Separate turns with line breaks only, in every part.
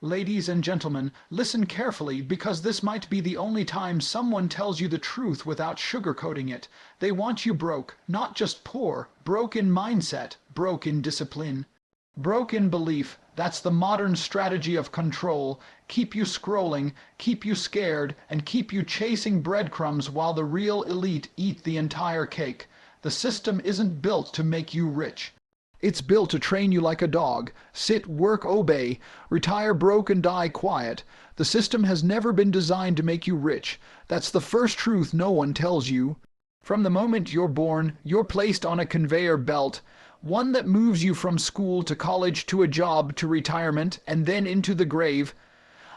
Ladies and gentlemen, listen carefully because this might be the only time someone tells you the truth without sugarcoating it. They want you broke, not just poor, broke in mindset, broke in discipline, broke in belief. That's the modern strategy of control. Keep you scrolling, keep you scared, and keep you chasing breadcrumbs while the real elite eat the entire cake. The system isn't built to make you rich. It's built to train you like a dog. Sit, work, obey. Retire broke and die quiet. The system has never been designed to make you rich. That's the first truth no one tells you. From the moment you're born, you're placed on a conveyor belt, one that moves you from school to college to a job to retirement and then into the grave.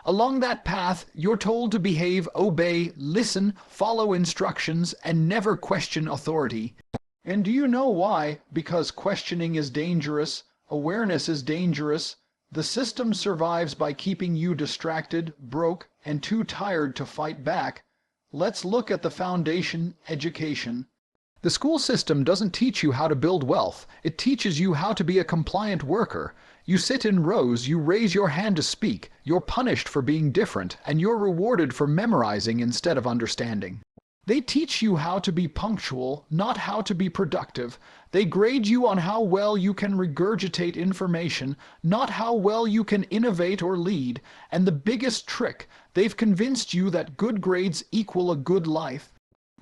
Along that path, you're told to behave, obey, listen, follow instructions, and never question authority. And do you know why? Because questioning is dangerous, awareness is dangerous. The system survives by keeping you distracted, broke, and too tired to fight back. Let's look at the foundation: education. The school system doesn't teach you how to build wealth. It teaches you how to be a compliant worker. You sit in rows, you raise your hand to speak, you're punished for being different, and you're rewarded for memorizing instead of understanding. They teach you how to be punctual, not how to be productive. They grade you on how well you can regurgitate information, not how well you can innovate or lead. And the biggest trick, they've convinced you that good grades equal a good life.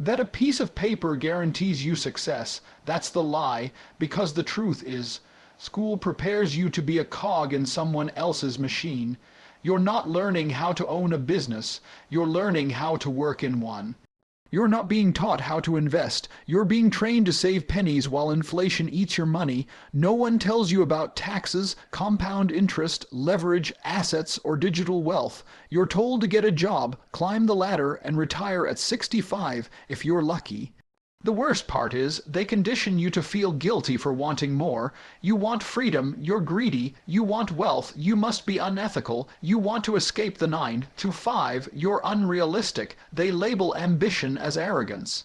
That a piece of paper guarantees you success. That's the lie, because the truth is, school prepares you to be a cog in someone else's machine. You're not learning how to own a business. You're learning how to work in one. You're not being taught how to invest. You're being trained to save pennies while inflation eats your money. No one tells you about taxes, compound interest, leverage, assets, or digital wealth. You're told to get a job, climb the ladder, and retire at 65 if you're lucky. The worst part is, they condition you to feel guilty for wanting more. You want freedom, you're greedy. You want wealth, you must be unethical. You want to escape the 9 to 5, you're unrealistic. They label ambition as arrogance.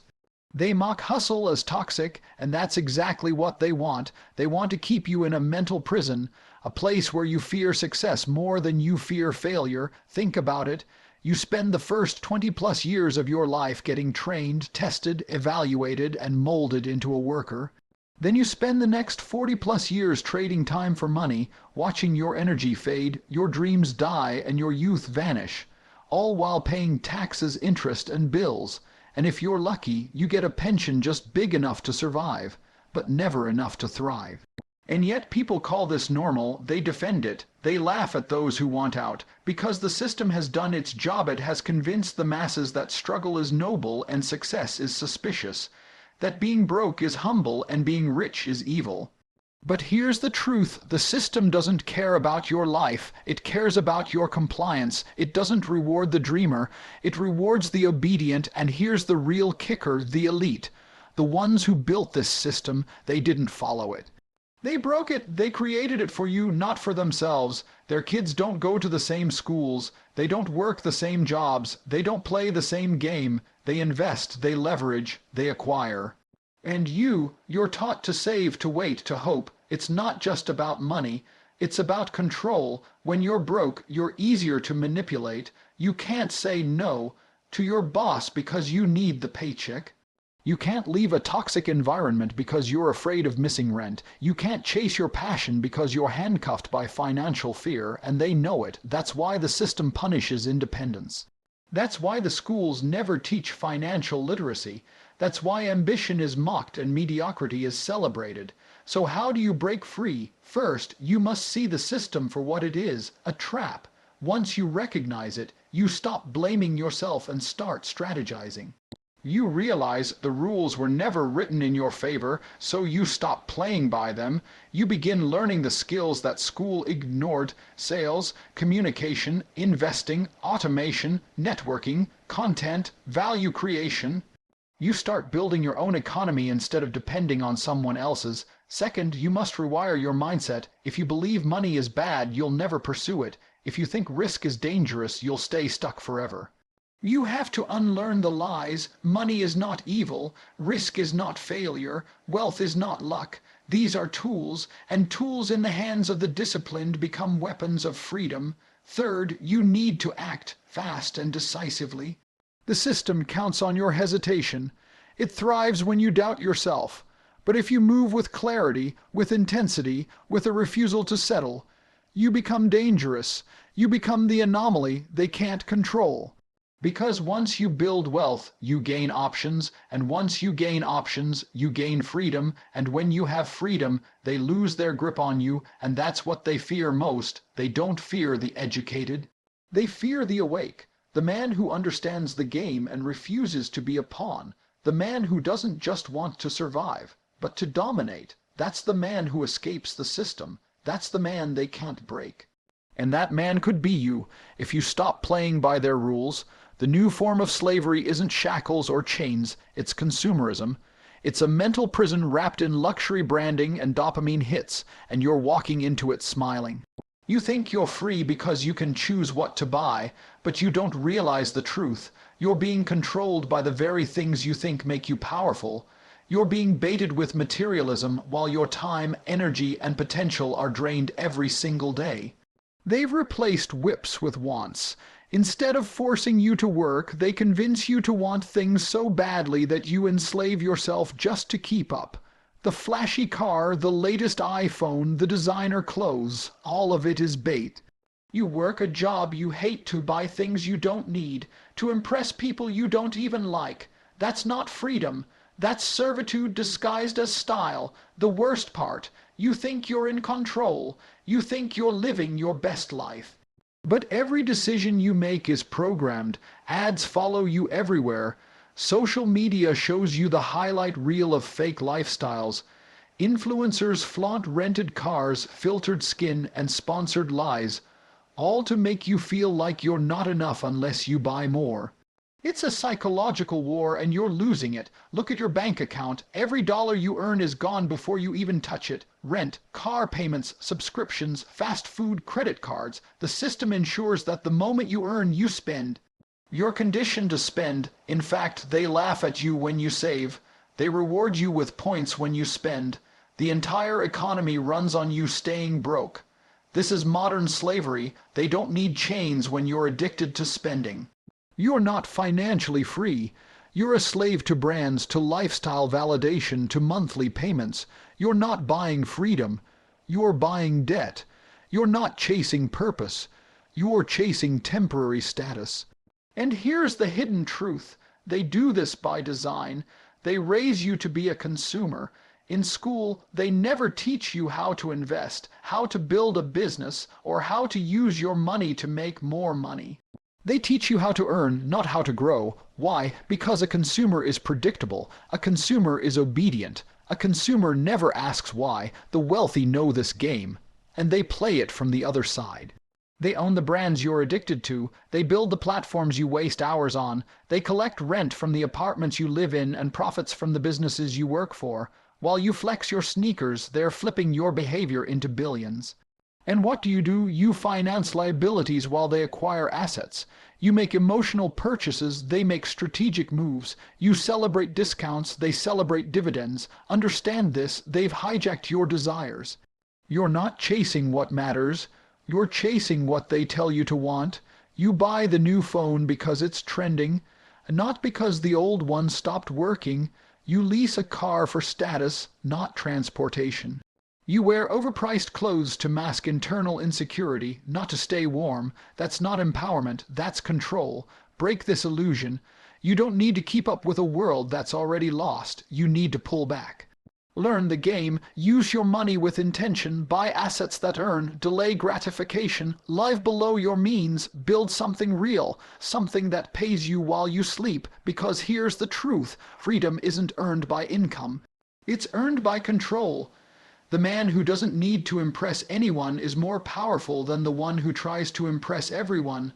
They mock hustle as toxic, and that's exactly what they want. They want to keep you in a mental prison, a place where you fear success more than you fear failure. Think about it. You spend the first 20+ years of your life getting trained, tested, evaluated, and molded into a worker. Then you spend the next 40+ years trading time for money, watching your energy fade, your dreams die, and your youth vanish, all while paying taxes, interest, and bills. And if you're lucky, you get a pension just big enough to survive, but never enough to thrive. And yet people call this normal. They defend it. They laugh at those who want out, because the system has done its job. It has convinced the masses that struggle is noble and success is suspicious, that being broke is humble and being rich is evil. But here's the truth. The system doesn't care about your life. It cares about your compliance. It doesn't reward the dreamer. It rewards the obedient. And here's the real kicker: the elite. The ones who built this system, they didn't follow it. They broke it. They created it for you, not for themselves. Their kids don't go to the same schools. They don't work the same jobs. They don't play the same game. They invest, they leverage, they acquire. And you're taught to save, to wait, to hope. It's not just about money. It's about control. When you're broke, you're easier to manipulate. You can't say no to your boss because you need the paycheck. You can't leave a toxic environment because you're afraid of missing rent. You can't chase your passion because you're handcuffed by financial fear, and they know it. That's why the system punishes independence. That's why the schools never teach financial literacy. That's why ambition is mocked and mediocrity is celebrated. So how do you break free? First, you must see the system for what it is: a trap. Once you recognize it, you stop blaming yourself and start strategizing. You realize the rules were never written in your favor, so you stop playing by them. You begin learning the skills that school ignored: sales, communication, investing, automation, networking, content, value creation. You start building your own economy instead of depending on someone else's. Second, you must rewire your mindset. If you believe money is bad, you'll never pursue it. If you think risk is dangerous, you'll stay stuck forever. You have to unlearn the lies. Money is not evil. Risk is not failure. Wealth is not luck. These are tools, and tools in the hands of the disciplined become weapons of freedom. Third, you need to act fast and decisively. The system counts on your hesitation. It thrives when you doubt yourself. But if you move with clarity, with intensity, with a refusal to settle, you become dangerous. You become the anomaly they can't control. Because once you build wealth, you gain options, and once you gain options, you gain freedom, and when you have freedom, they lose their grip on you, and that's what they fear most. They don't fear the educated. They fear the awake, the man who understands the game and refuses to be a pawn, the man who doesn't just want to survive, but to dominate. That's the man who escapes the system. That's the man they can't break. And that man could be you, if you stop playing by their rules. The new form of slavery isn't shackles or chains, it's consumerism. It's a mental prison wrapped in luxury branding and dopamine hits, and you're walking into it smiling. You think you're free because you can choose what to buy, but you don't realize the truth. You're being controlled by the very things you think make you powerful. You're being baited with materialism while your time, energy, and potential are drained every single day. They've replaced whips with wants. Instead of forcing you to work, they convince you to want things so badly that you enslave yourself just to keep up. The flashy car, the latest iPhone, the designer clothes, all of it is bait. You work a job you hate to buy things you don't need, to impress people you don't even like. That's not freedom. That's servitude disguised as style. The worst part, you think you're in control. You think you're living your best life. But every decision you make is programmed. Ads follow you everywhere. Social media shows you the highlight reel of fake lifestyles. Influencers flaunt rented cars, filtered skin, and sponsored lies, all to make you feel like you're not enough unless you buy more. It's a psychological war, and you're losing it. Look at your bank account. Every dollar you earn is gone before you even touch it. Rent, car payments, subscriptions, fast food, credit cards. The system ensures that the moment you earn, you spend. You're conditioned to spend. In fact, they laugh at you when you save. They reward you with points when you spend. The entire economy runs on you staying broke. This is modern slavery. They don't need chains when you're addicted to spending. You're not financially free. You're a slave to brands, to lifestyle validation, to monthly payments. You're not buying freedom. You're buying debt. You're not chasing purpose. You're chasing temporary status. And here's the hidden truth. They do this by design. They raise you to be a consumer. In school, they never teach you how to invest, how to build a business, or how to use your money to make more money. They teach you how to earn, not how to grow. Why? Because a consumer is predictable. A consumer is obedient. A consumer never asks why. The wealthy know this game, and they play it from the other side. They own the brands you're addicted to. They build the platforms you waste hours on. They collect rent from the apartments you live in and profits from the businesses you work for. While you flex your sneakers, they're flipping your behavior into billions. And what do? You finance liabilities while they acquire assets. You make emotional purchases, they make strategic moves. You celebrate discounts, they celebrate dividends. Understand this, they've hijacked your desires. You're not chasing what matters. You're chasing what they tell you to want. You buy the new phone because it's trending, not because the old one stopped working. You lease a car for status, not transportation. You wear overpriced clothes to mask internal insecurity, not to stay warm. That's not empowerment, that's control. Break this illusion. You don't need to keep up with a world that's already lost. You need to pull back. Learn the game. Use your money with intention. Buy assets that earn. Delay gratification. Live below your means. Build something real. Something that pays you while you sleep. Because here's the truth. Freedom isn't earned by income. It's earned by control. The man who doesn't need to impress anyone is more powerful than the one who tries to impress everyone.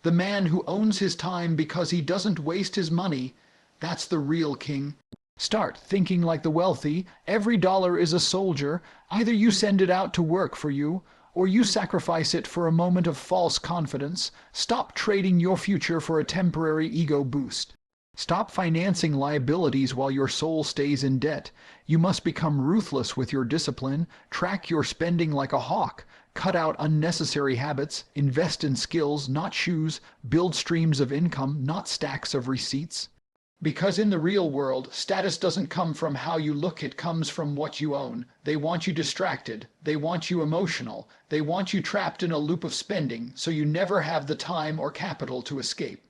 The man who owns his time because he doesn't waste his money, that's the real king. Start thinking like the wealthy. Every dollar is a soldier. Either you send it out to work for you, or you sacrifice it for a moment of false confidence. Stop trading your future for a temporary ego boost. Stop financing liabilities while your soul stays in debt. You must become ruthless with your discipline. Track your spending like a hawk. Cut out unnecessary habits, invest in skills, not shoes, build streams of income, not stacks of receipts. Because in the real world, status doesn't come from how you look, it comes from what you own. They want you distracted. They want you emotional. They want you trapped in a loop of spending, so you never have the time or capital to escape.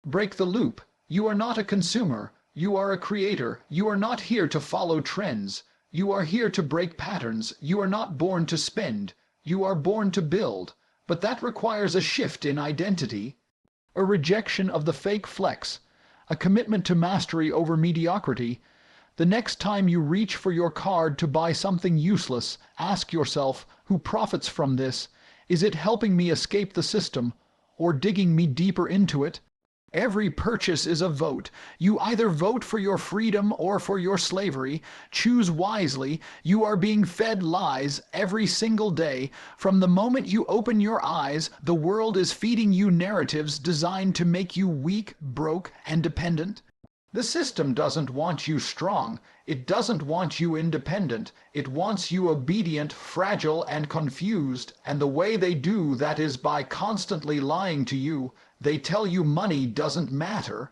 Break the loop. You are not a consumer. You are a creator. You are not here to follow trends. You are here to break patterns. You are not born to spend. You are born to build. But that requires a shift in identity, a rejection of the fake flex, a commitment to mastery over mediocrity. The next time you reach for your card to buy something useless, ask yourself, who profits from this? Is it helping me escape the system, or digging me deeper into it? Every purchase is a vote. You either vote for your freedom or for your slavery. Choose wisely. You are being fed lies every single day. From the moment you open your eyes, the world is feeding you narratives designed to make you weak, broke, and dependent. The system doesn't want you strong. It doesn't want you independent. It wants you obedient, fragile, and confused. And the way they do that is by constantly lying to you. They tell you money doesn't matter.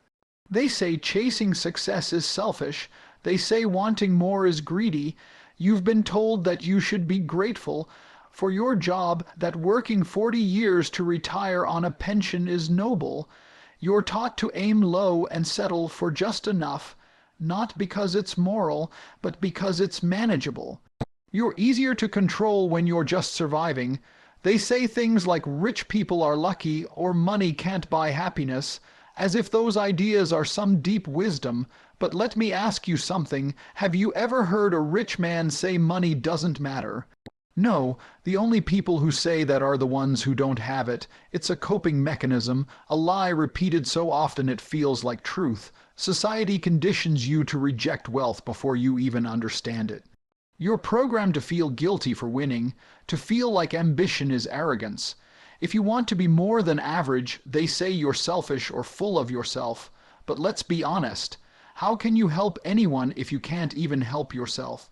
They say chasing success is selfish. They say wanting more is greedy. You've been told that you should be grateful for your job, that working 40 years to retire on a pension is noble. You're taught to aim low and settle for just enough, not because it's moral, but because it's manageable. You're easier to control when you're just surviving. They say things like rich people are lucky or money can't buy happiness, as if those ideas are some deep wisdom. But let me ask you something. Have you ever heard a rich man say money doesn't matter? No, the only people who say that are the ones who don't have it. It's a coping mechanism, a lie repeated so often it feels like truth. Society conditions you to reject wealth before you even understand it. You're programmed to feel guilty for winning, to feel like ambition is arrogance. If you want to be more than average, they say you're selfish or full of yourself. But let's be honest. How can you help anyone if you can't even help yourself?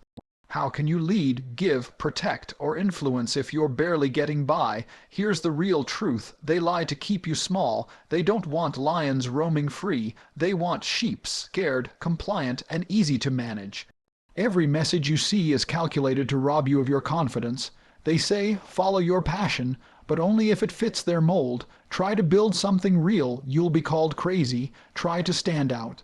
How can you lead, give, protect, or influence if you're barely getting by? Here's the real truth. They lie to keep you small. They don't want lions roaming free. They want sheep, scared, compliant, and easy to manage. Every message you see is calculated to rob you of your confidence. They say, follow your passion, but only if it fits their mold. Try to build something real, you'll be called crazy. Try to stand out.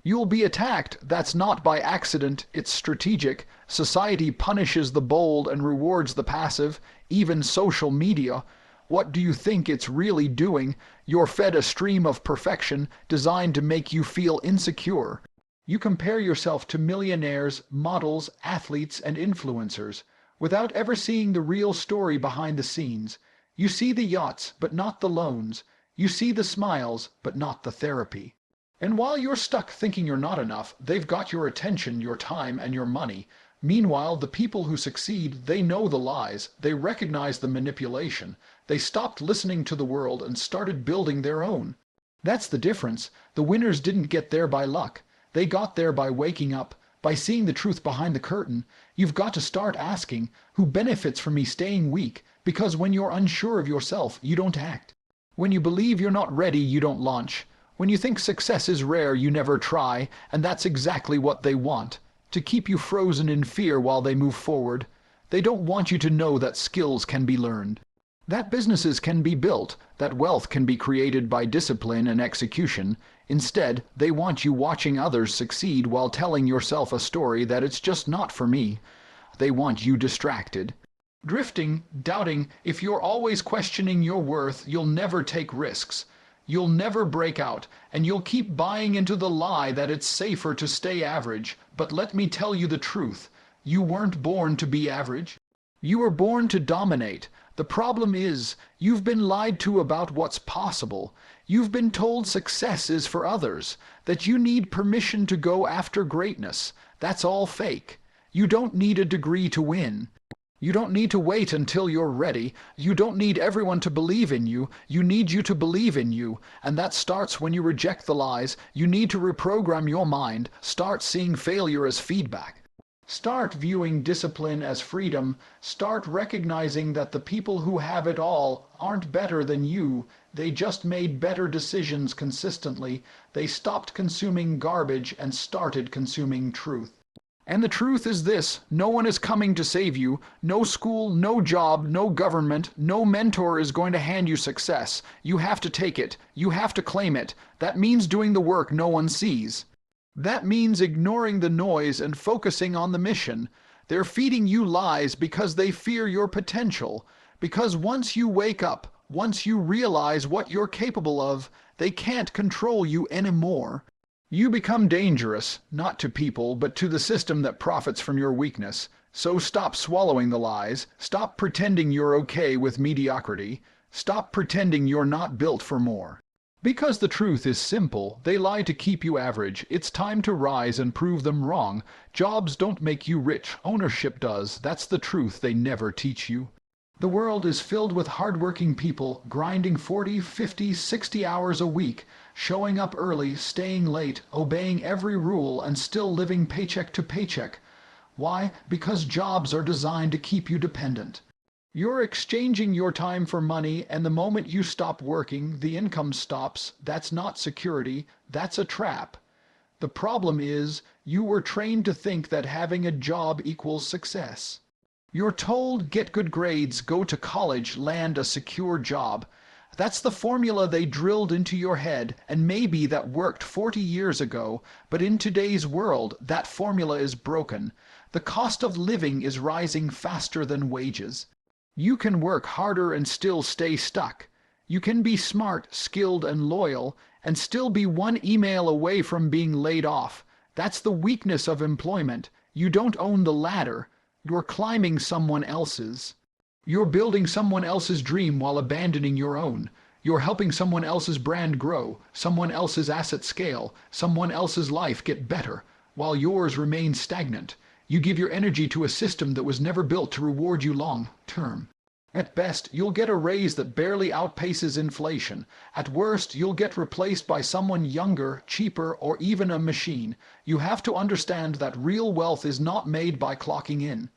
You'll be attacked. That's not by accident, it's strategic. Society punishes the bold and rewards the passive, even social media. What do you think it's really doing? You're fed a stream of perfection designed to make you feel insecure. You compare yourself to millionaires, models, athletes, and influencers, without ever seeing the real story behind the scenes. You see the yachts, but not the loans. You see the smiles, but not the therapy. And while you're stuck thinking you're not enough, they've got your attention, your time, and your money. Meanwhile, the people who succeed, they know the lies. They recognize the manipulation. They stopped listening to the world and started building their own. That's the difference. The winners didn't get there by luck. They got there by waking up, by seeing the truth behind the curtain. You've got to start asking, who benefits from me staying weak? Because when you're unsure of yourself, you don't act. When you believe you're not ready, you don't launch. When you think success is rare, you never try, and that's exactly what they want, to keep you frozen in fear while they move forward. They don't want you to know that skills can be learned, that businesses can be built, that wealth can be created by discipline and execution. Instead, they want you watching others succeed while telling yourself a story that it's just not for me. They want you distracted, drifting, doubting. If you're always questioning your worth, you'll never take risks. You'll never break out, and you'll keep buying into the lie that it's safer to stay average. But let me tell you the truth. You weren't born to be average. You were born to dominate. The problem is, you've been lied to about what's possible. You've been told success is for others, that you need permission to go after greatness. That's all fake. You don't need a degree to win. You don't need to wait until you're ready. You don't need everyone to believe in you. You need you to believe in you. And that starts when you reject the lies. You need to reprogram your mind. Start seeing failure as feedback. Start viewing discipline as freedom. Start recognizing that the people who have it all aren't better than you. They just made better decisions consistently. They stopped consuming garbage and started consuming truth. And the truth is this: no one is coming to save you. No school, no job, no government, no mentor is going to hand you success. You have to take it. You have to claim it. That means doing the work no one sees. That means ignoring the noise and focusing on the mission. They're feeding you lies because they fear your potential. Because once you wake up, once you realize what you're capable of, they can't control you anymore. You become dangerous, not to people, but to the system that profits from your weakness. So stop swallowing the lies. Stop pretending you're okay with mediocrity. Stop pretending you're not built for more. Because the truth is simple, they lie to keep you average. It's time to rise and prove them wrong. Jobs don't make you rich, ownership does. That's the truth they never teach you. The world is filled with hardworking people, grinding 40, 50, 60 hours a week, showing up early, staying late, obeying every rule, and still living paycheck to paycheck. Why? Because jobs are designed to keep you dependent. You're exchanging your time for money, and the moment you stop working, the income stops. That's not security, that's a trap. The problem is, you were trained to think that having a job equals success. You're told, get good grades, go to college, land a secure job. That's the formula they drilled into your head, and maybe that worked 40 years ago, but in today's world, that formula is broken. The cost of living is rising faster than wages. You can work harder and still stay stuck. You can be smart, skilled, and loyal, and still be one email away from being laid off. That's the weakness of employment. You don't own the ladder. You're climbing someone else's. You're building someone else's dream while abandoning your own. You're helping someone else's brand grow, someone else's asset scale, someone else's life get better, while yours remains stagnant. You give your energy to a system that was never built to reward you long term. At best, you'll get a raise that barely outpaces inflation. At worst, you'll get replaced by someone younger, cheaper, or even a machine. You have to understand that real wealth is not made by clocking in.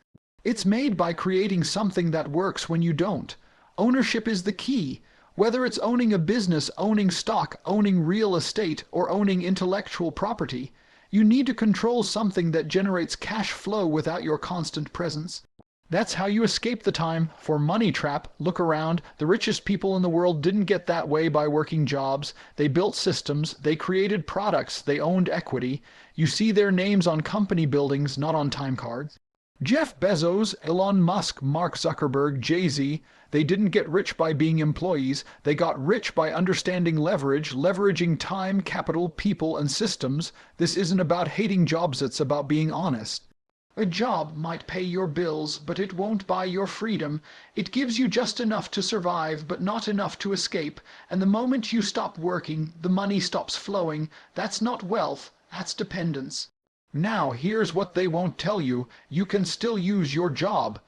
It's made by creating something that works when you don't. Ownership is the key. Whether it's owning a business, owning stock, owning real estate, or owning intellectual property, you need to control something that generates cash flow without your constant presence. That's how you escape the time for money trap. Look around. The richest people in the world didn't get that way by working jobs. They built systems. They created products. They owned equity. You see their names on company buildings, not on time cards. Jeff Bezos, Elon Musk, Mark Zuckerberg, Jay-Z, they didn't get rich by being employees. They got rich by understanding leverage, leveraging time, capital, people, and systems. This isn't about hating jobs, it's about being honest. A job might pay your bills, but it won't buy your freedom. It gives you just enough to survive, but not enough to escape. And the moment you stop working, the money stops flowing. That's not wealth, that's dependence. Now, here's what they won't tell you. You can still use your job,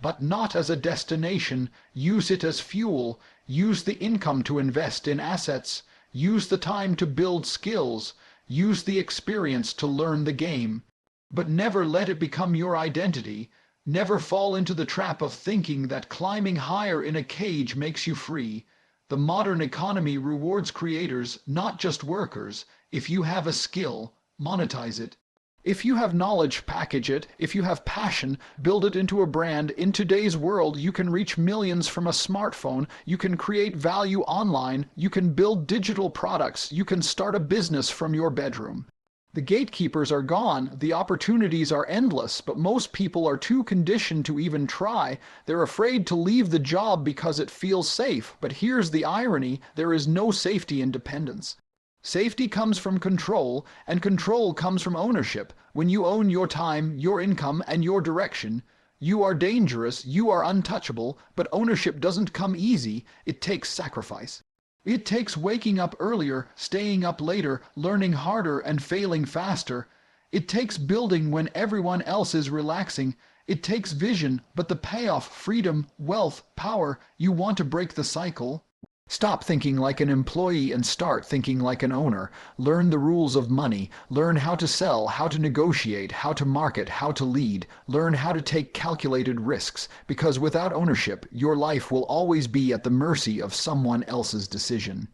but not as a destination. Use it as fuel. Use the income to invest in assets. Use the time to build skills. Use the experience to learn the game. But never let it become your identity. Never fall into the trap of thinking that climbing higher in a cage makes you free. The modern economy rewards creators, not just workers. If you have a skill, monetize it. If you have knowledge, package it. If you have passion, build it into a brand. In today's world, you can reach millions from a smartphone. You can create value online. You can build digital products. You can start a business from your bedroom. The gatekeepers are gone. The opportunities are endless, but most people are too conditioned to even try. They're afraid to leave the job because it feels safe. But here's the irony: there is no safety in dependence. Safety comes from control, and control comes from ownership. When you own your time, your income, and your direction, you are dangerous, you are untouchable, but ownership doesn't come easy. It takes sacrifice. It takes waking up earlier, staying up later, learning harder, and failing faster. It takes building when everyone else is relaxing. It takes vision, but the payoff, freedom, wealth, power, you want to break the cycle. Stop thinking like an employee and start thinking like an owner. Learn the rules of money. Learn how to sell, how to negotiate, how to market, how to lead. Learn how to take calculated risks, because without ownership, your life will always be at the mercy of someone else's decision.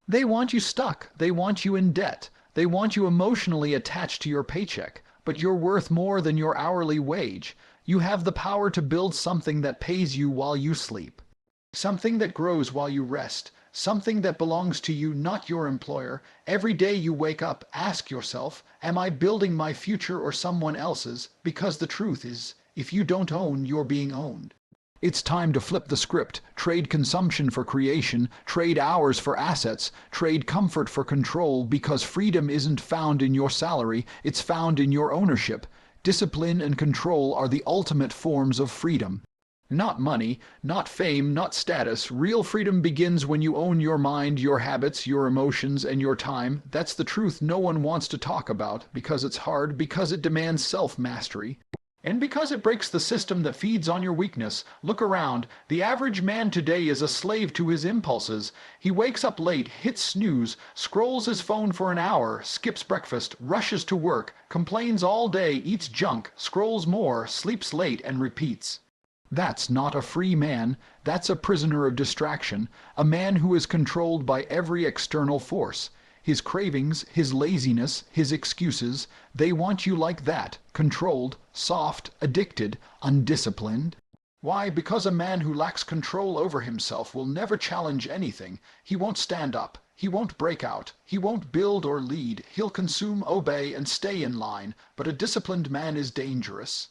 They want you stuck. They want you in debt. They want you emotionally attached to your paycheck. But you're worth more than your hourly wage. You have the power to build something that pays you while you sleep. Something that grows while you rest. Something that belongs to you, not your employer. Every day you wake up, ask yourself, am I building my future or someone else's? Because the truth is, if you don't own, you're being owned. It's time to flip the script. Trade consumption for creation. Trade hours for assets. Trade comfort for control, because freedom isn't found in your salary, it's found in your ownership. Discipline and control are the ultimate forms of freedom. Not money, not fame, not status. Real freedom begins when you own your mind, your habits, your emotions, and your time. That's the truth no one wants to talk about, because it's hard, because it demands self-mastery. And because it breaks the system that feeds on your weakness. Look around. The average man today is a slave to his impulses. He wakes up late, hits snooze, scrolls his phone for an hour, skips breakfast, rushes to work, complains all day, eats junk, scrolls more, sleeps late, and repeats. That's not a free man. That's a prisoner of distraction, a man who is controlled by every external force. His cravings, his laziness, his excuses, they want you like that, controlled, soft, addicted, undisciplined. Why? Because a man who lacks control over himself will never challenge anything. He won't stand up. He won't break out. He won't build or lead. He'll consume, obey, and stay in line. But a disciplined man is dangerous.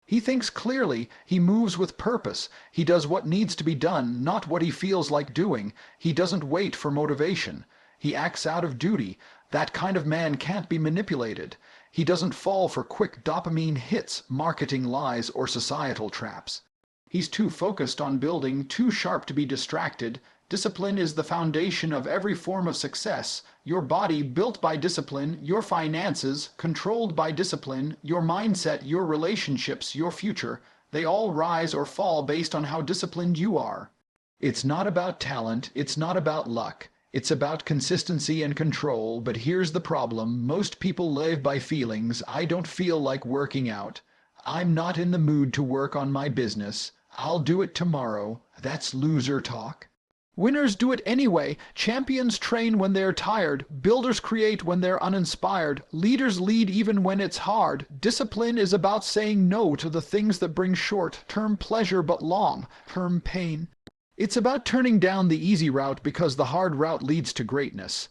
He thinks clearly, he moves with purpose, he does what needs to be done, not what he feels like doing. He doesn't wait for motivation. He acts out of duty. That kind of man can't be manipulated. He doesn't fall for quick dopamine hits, marketing lies, or societal traps. He's too focused on building, too sharp to be distracted. Discipline is the foundation of every form of success. Your body built by discipline, your finances controlled by discipline, your mindset, your relationships, your future, they all rise or fall based on how disciplined you are. It's not about talent, it's not about luck. It's about consistency and control, but here's the problem. Most people live by feelings. I don't feel like working out. I'm not in the mood to work on my business. I'll do it tomorrow. That's loser talk. Winners do it anyway. Champions train when they're tired. Builders create when they're uninspired. Leaders lead even when it's hard. Discipline is about saying no to the things that bring short-term pleasure but long-term pain. It's about turning down the easy route because the hard route leads to greatness.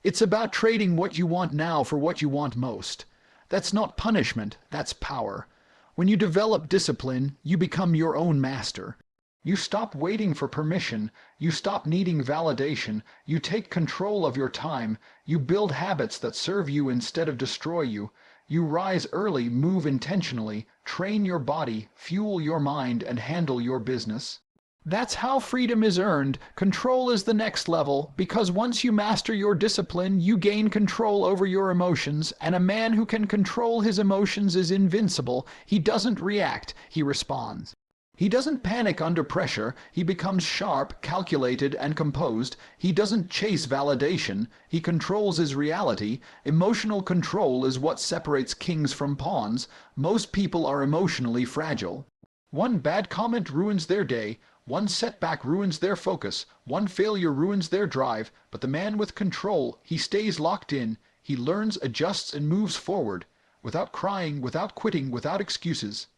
It's about trading what you want now for what you want most. That's not punishment, that's power. When you develop discipline, you become your own master. You stop waiting for permission. You stop needing validation. You take control of your time. You build habits that serve you instead of destroy you. You rise early, move intentionally, train your body, fuel your mind, and handle your business. That's how freedom is earned. Control is the next level, because once you master your discipline, you gain control over your emotions, and a man who can control his emotions is invincible. He doesn't react, he responds. He doesn't panic under pressure. He becomes sharp, calculated, and composed. He doesn't chase validation. He controls his reality. Emotional control is what separates kings from pawns. Most people are emotionally fragile. One bad comment ruins their day. One setback ruins their focus. One failure ruins their drive. But the man with control, he stays locked in. He learns, adjusts, and moves forward. Without crying, without quitting, without excuses.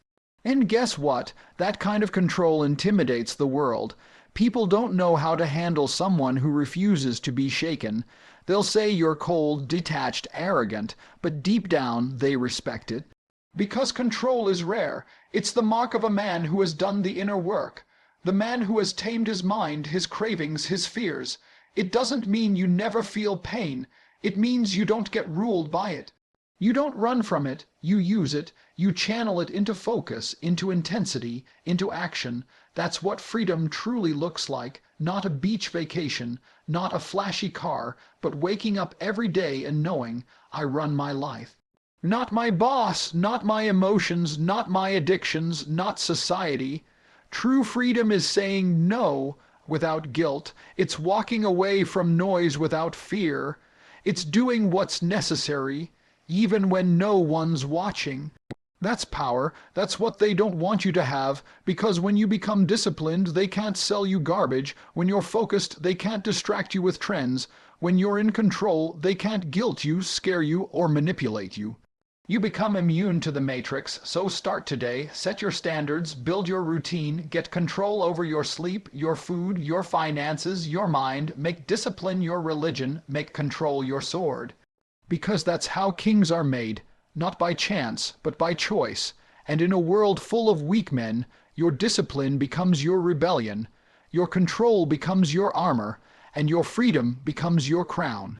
And guess what? That kind of control intimidates the world. People don't know how to handle someone who refuses to be shaken. They'll say you're cold, detached, arrogant, but deep down they respect it. Because control is rare. It's the mark of a man who has done the inner work. The man who has tamed his mind, his cravings, his fears. It doesn't mean you never feel pain. It means you don't get ruled by it. You don't run from it, you use it, you channel it into focus, into intensity, into action. That's what freedom truly looks like, not a beach vacation, not a flashy car, but waking up every day and knowing, I run my life. Not my boss, not my emotions, not my addictions, not society. True freedom is saying no without guilt. It's walking away from noise without fear. It's doing what's necessary, even when no one's watching. That's power. That's what they don't want you to have, because when you become disciplined, they can't sell you garbage. When you're focused, they can't distract you with trends. When you're in control, they can't guilt you, scare you, or manipulate you. You become immune to the matrix, so start today. Set your standards, build your routine, get control over your sleep, your food, your finances, your mind. Make discipline your religion, make control your sword. Because that's how kings are made, not by chance, but by choice. And in a world full of weak men, your discipline becomes your rebellion, your control becomes your armor, and your freedom becomes your crown.